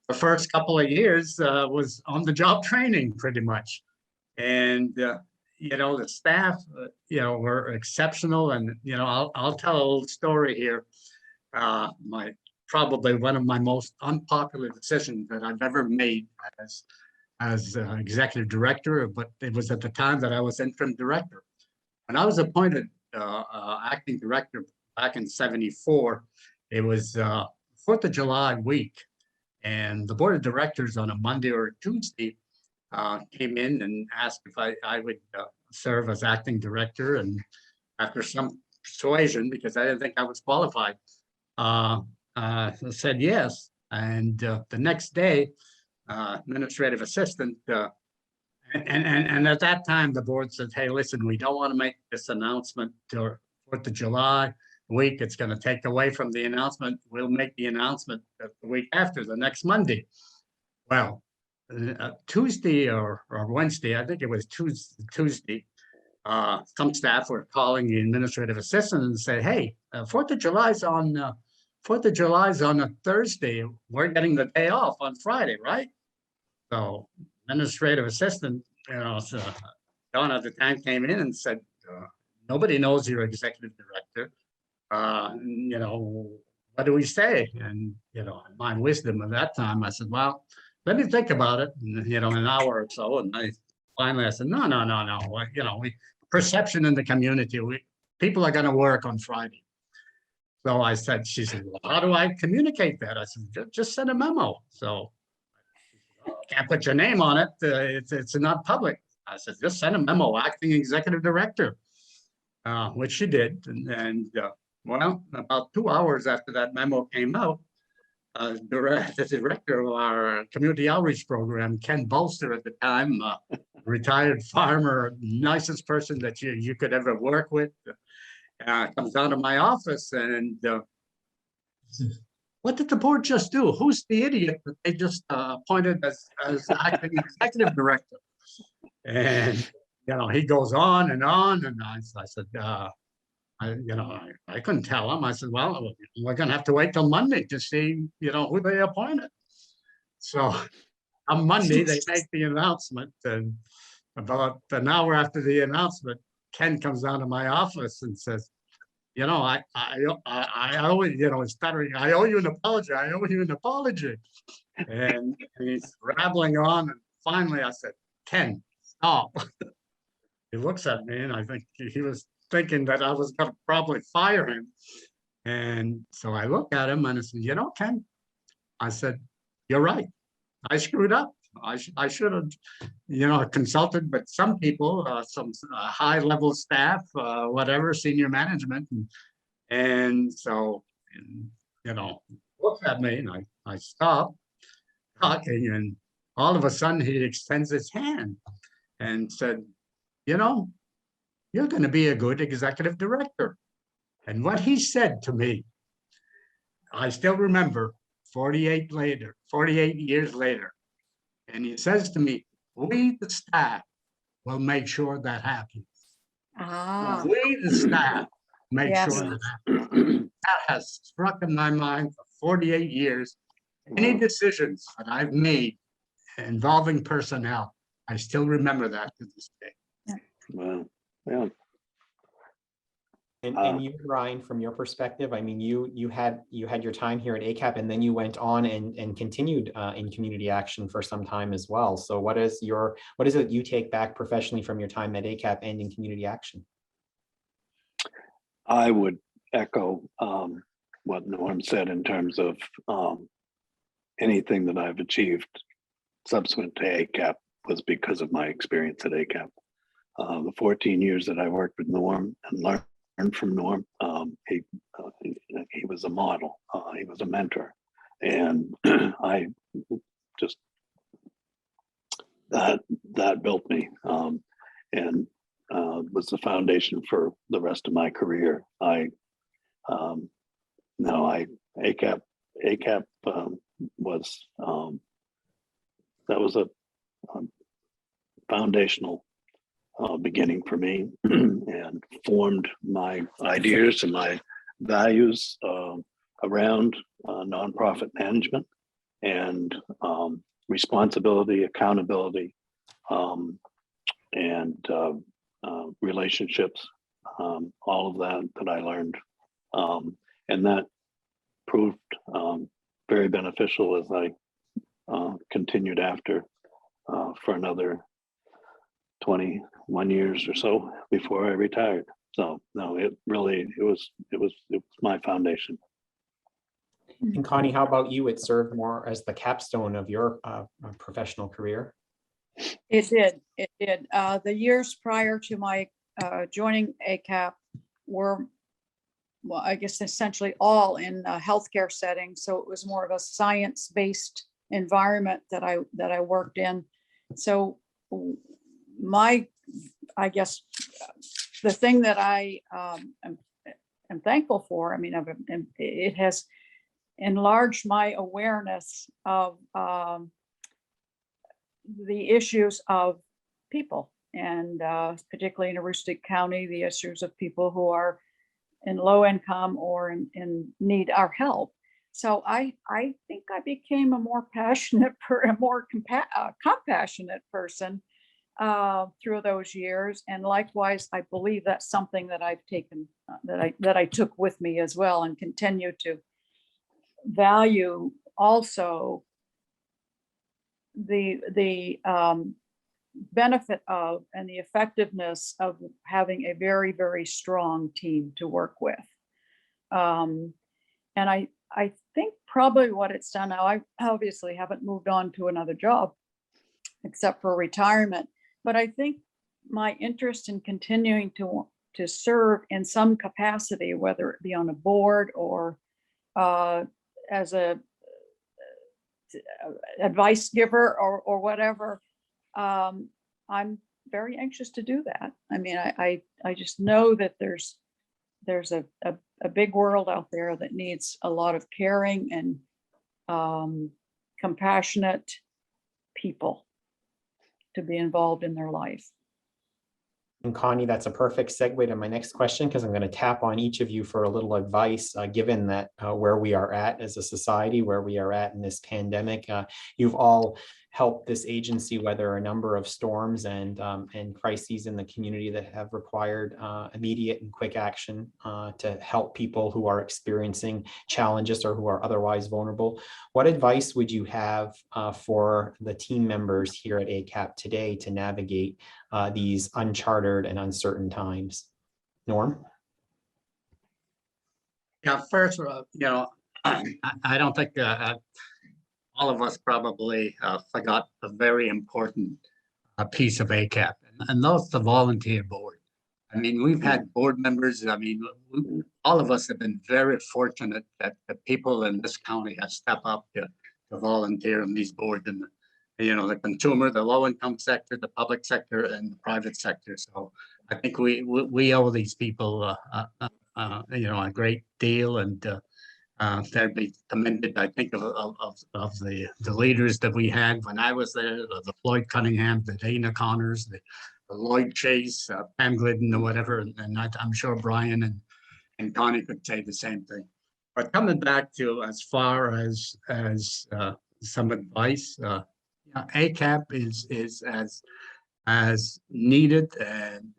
The first couple of years was on the job training pretty much. And, the staff, were exceptional. And, I'll tell a little story here. Probably one of my most unpopular decisions that I've ever made as executive director, but it was at the time that I was interim director. When I was appointed acting director back in '74, it was 4th of July week. And the board of directors on a Monday or a Tuesday came in and asked if I would serve as acting director. And after some persuasion, because I didn't think I was qualified, said yes. And the next day, administrative assistant, and at that time, the board said, hey, listen, we don't want to make this announcement till 4th of July week. It's going to take away from the announcement. We'll make the announcement the week after, the next Monday. Well, Tuesday or Wednesday, I think it was Tuesday, some staff were calling the administrative assistant and say, hey, 4th of July's on a Thursday. We're getting the day off on Friday, right? So administrative assistant, Don at the time came in and said, nobody knows you're executive director. What do we say? And, my wisdom at that time, I said, well, let me think about it, an hour or so. And I said, no. Perception in the community, people are going to work on Friday. So she said, well, how do I communicate that? I said, just send a memo. So can't put your name on it. It's not public. I said, just send a memo, acting executive director, which she did. And well, about 2 hours after that memo came out, the director of our community outreach program, Ken Bolster at the time, retired farmer, nicest person that you could ever work with, comes down to my office and what did the board just do? Who's the idiot that they just appointed as acting executive director? And he goes on, and I said, I couldn't tell him. I said, well, we're gonna have to wait till Monday to see, who they appointed. So on Monday they make the announcement, and about an hour after the announcement, Ken comes down to my office and says, I owe you, stuttering, I owe you an apology. I owe you an apology. And he's rambling on. And finally I said, Ken, stop. He looks at me and I think he was thinking that I was going to probably fire him. And so I look at him and I said, Ken, I said, you're right. I screwed up. I should have, consulted with some people, some high-level staff, whatever, senior management. And so, looked at me and I stopped talking, and all of a sudden he extends his hand and said, you're going to be a good executive director. And what he said to me, I still remember 48 years later. And he says to me, we, the staff, will make sure that happens. Ah, We, the staff, make Yes. sure that happens. That has struck in my mind for 48 years. Any decisions that I've made involving personnel, I still remember that to this day. Well, yeah. And you, Ryan, from your perspective, I mean, you had your time here at ACAP, and then you went on and continued in community action for some time as well. So what is it you take back professionally from your time at ACAP and in community action? I would echo what Norm said in terms of anything that I've achieved subsequent to ACAP was because of my experience at ACAP. The 14 years that I worked with Norm and learned from Norm, he was a model. He was a mentor, and I just that built me, and was the foundation for the rest of my career. ACAP was that was a foundational beginning for me and formed my ideas and my values around nonprofit management and responsibility, accountability, and relationships, all of that I learned. And that proved very beneficial as I continued after for another 21 years or so before I retired. So no, it was my foundation. And Connie, how about you? It served more as the capstone of your professional career. it did. It did. The years prior to my joining ACAP were, well, I guess essentially all in a healthcare setting. So it was more of a science-based environment that I worked in. So I guess the thing that I am thankful for, I mean, it has enlarged my awareness of the issues of people, and particularly in Aroostook County, the issues of people who are in low income or in need our help. So I think I became a more passionate, compassionate person through those years. And likewise, I believe that's something that I've taken, that I took with me as well, and continue to value also the benefit of and the effectiveness of having a very, very strong team to work with. And I think probably what it's done now, I obviously haven't moved on to another job except for retirement, but I think my interest in continuing to serve in some capacity, whether it be on a board or as a advice giver or whatever, I'm very anxious to do that. I mean, I just know that there's a big world out there that needs a lot of caring and compassionate people to be involved in their life. And Connie, that's a perfect segue to my next question, because I'm going to tap on each of you for a little advice, given that where we are at as a society, where we are at in this pandemic. You've all helped this agency weather a number of storms and crises in the community that have required immediate and quick action to help people who are experiencing challenges or who are otherwise vulnerable. What advice would you have for the team members here at ACAP today to navigate these uncharted and uncertain times? Norm? Yeah, first, I don't think all of us probably forgot a very important piece of ACAP, and that's the volunteer board. I mean, we've had board members. I mean, all of us have been very fortunate that the people in this county have stepped up to volunteer on these boards, and the consumer, the low income sector, the public sector, and the private sector. So I think we owe these people a great deal, and they'd be commended. I think of the leaders that we had when I was there, the Floyd Cunningham, the Dana Connors, the Lloyd Chase, Pam Glidden, or whatever, and I'm sure Brian and Connie could say the same thing. But coming back to as far as some advice, ACAP is as needed and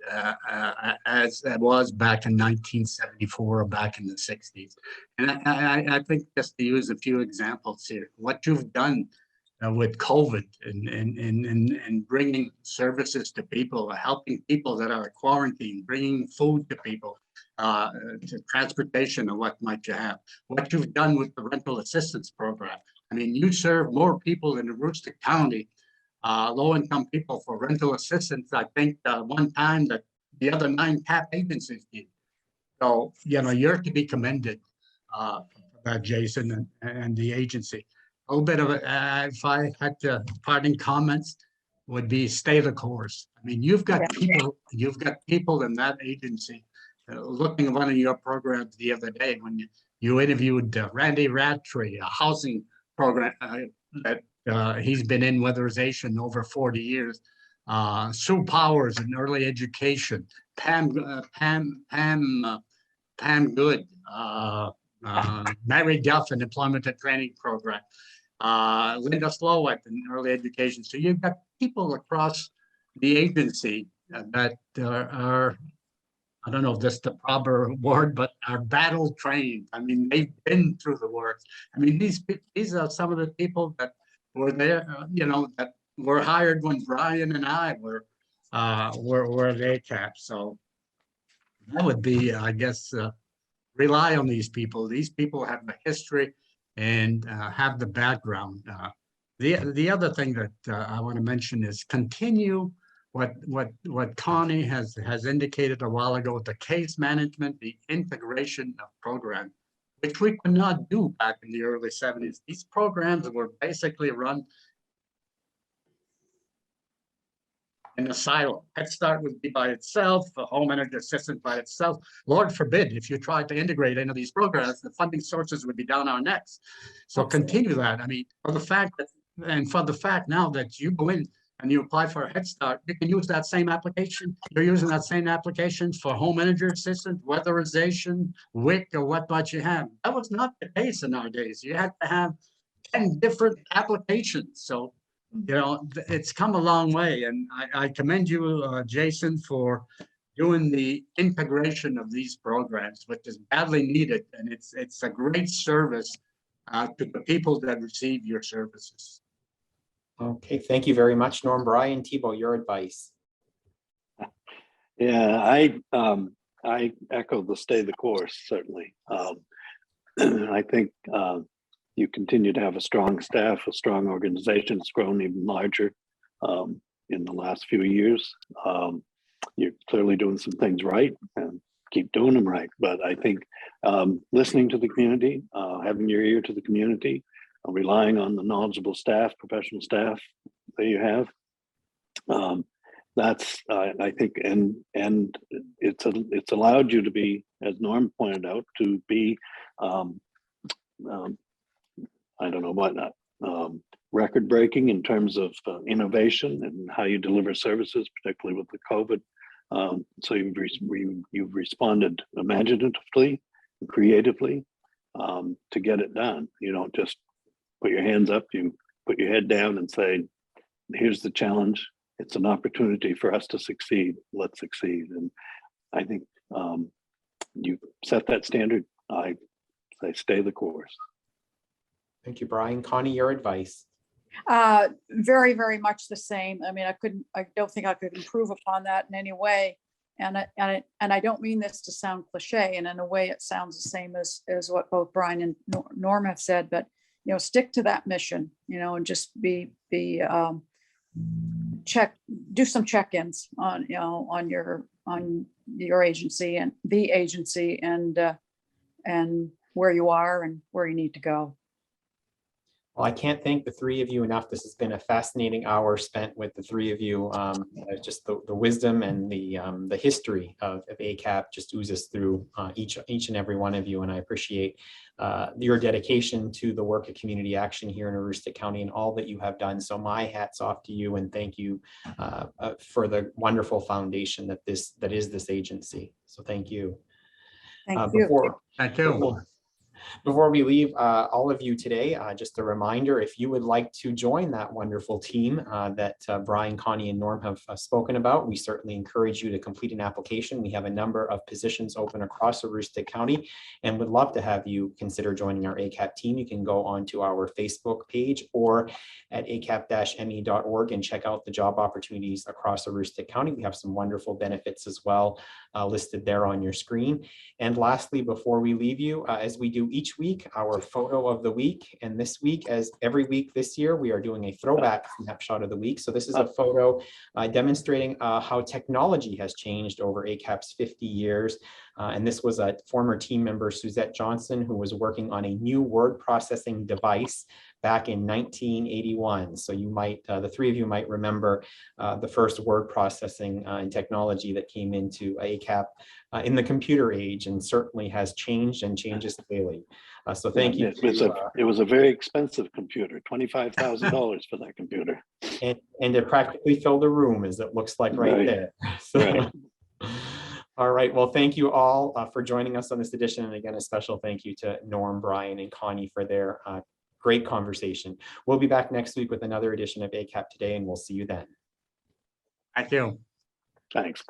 as it was back in 1974 or back in the 60s. And I think just to use a few examples here, what you've done with COVID and bringing services to people, helping people that are quarantined, bringing food to people, to transportation or what might you have. What you've done with the rental assistance program. I mean, you serve more people in Aroostook County, low-income people, for rental assistance, I think, one time that the other 9 CAP agencies did. So, you're to be commended for that, Jason, and the agency. A little bit of if I had to parting comments, would be stay the course. I mean, you've got people in that agency. Looking at one of your programs the other day when you interviewed Randy Rattray, a housing program that he's been in weatherization over 40 years. Sue Powers in early education, Pam Good, Mary Duff in employment and training program, Linda Slowak in early education. So you've got people across the agency that are, I don't know if that's the proper word, but are battle trained. I mean, they've been through the work. I mean, these are some of the people that were there, that were hired when Brian and I were at ACAP. So that would be, I guess, rely on these people. These people have the history and have the background. The other thing that I want to mention is continue what Connie has indicated a while ago, the case management, the integration of programs, which we could not do back in the early 70s. These programs were basically run in a silo. Head Start would be by itself, a home energy assistance by itself. Lord forbid, if you tried to integrate any of these programs, the funding sources would be down our necks. So continue that. I mean, for the fact now that you go in and you apply for a Head Start, you can use that same application. You're using that same application for home energy assistance, weatherization, WIC, or what might you have. That was not the case in our days. You had to have 10 different applications. So, it's come a long way. And I commend you, Jason, for doing the integration of these programs, which is badly needed. And it's a great service to the people that receive your services. Okay, thank you very much, Norm. Brian, Thibeau, your advice. Yeah, I echo the stay the course, certainly. I think you continue to have a strong staff, a strong organization. It's grown even larger in the last few years. You're clearly doing some things right and keep doing them right. But I think listening to the community, having your ear to the community, relying on the knowledgeable staff, professional staff that you have. That's I think, and it's allowed you to be, as Norm pointed out, to be I don't know what record breaking in terms of innovation and how you deliver services, particularly with the COVID. So you've responded imaginatively, creatively to get it done. You don't just put your hands up, you put your head down and say, here's the challenge. It's an opportunity for us to succeed. Let's succeed. And I think you set that standard. I say stay the course. Thank you, Brian. Connie, your advice. Very, very much the same. I mean, I don't think I could improve upon that in any way. And I don't mean this to sound cliche, and in a way it sounds the same as what both Brian and Norm have said, but stick to that mission, and just do some check-ins on, on your agency and the agency, and where you are and where you need to go. Well, I can't thank the three of you enough. This has been a fascinating hour spent with the three of you. Just the wisdom and the history of ACAP just oozes through each and every one of you. And I appreciate your dedication to the work of community action here in Aroostook County and all that you have done. So my hat's off to you, and thank you for the wonderful foundation that is this agency. So thank you. Thank you. Thank you. Before we leave all of you today, just a reminder, if you would like to join that wonderful team that Brian, Connie, and Norm have spoken about, we certainly encourage you to complete an application. We have a number of positions open across Aroostook County and would love to have you consider joining our ACAP team. You can go onto our Facebook page or at acap-me.org and check out the job opportunities across Aroostook County. We have some wonderful benefits as well listed there on your screen. And lastly, before we leave you, as we do each week, our photo of the week. And this week, as every week this year, we are doing a throwback snapshot of the week. So this is a photo demonstrating how technology has changed over ACAP's 50 years. And this was a former team member, Suzette Johnson, who was working on a new word processing device back in 1981. So you might, the three of you might remember the first word processing and technology that came into ACAP in the computer age, and certainly has changed and changes daily. So thank you. It was a very expensive computer, $25,000 for that computer. And it practically filled a room, as it looks like right there. So, Right. All right. Well, thank you all for joining us on this edition. And again, a special thank you to Norm, Brian, and Connie for their great conversation. We'll be back next week with another edition of ACAP Today, and we'll see you then. Thank you. Thanks.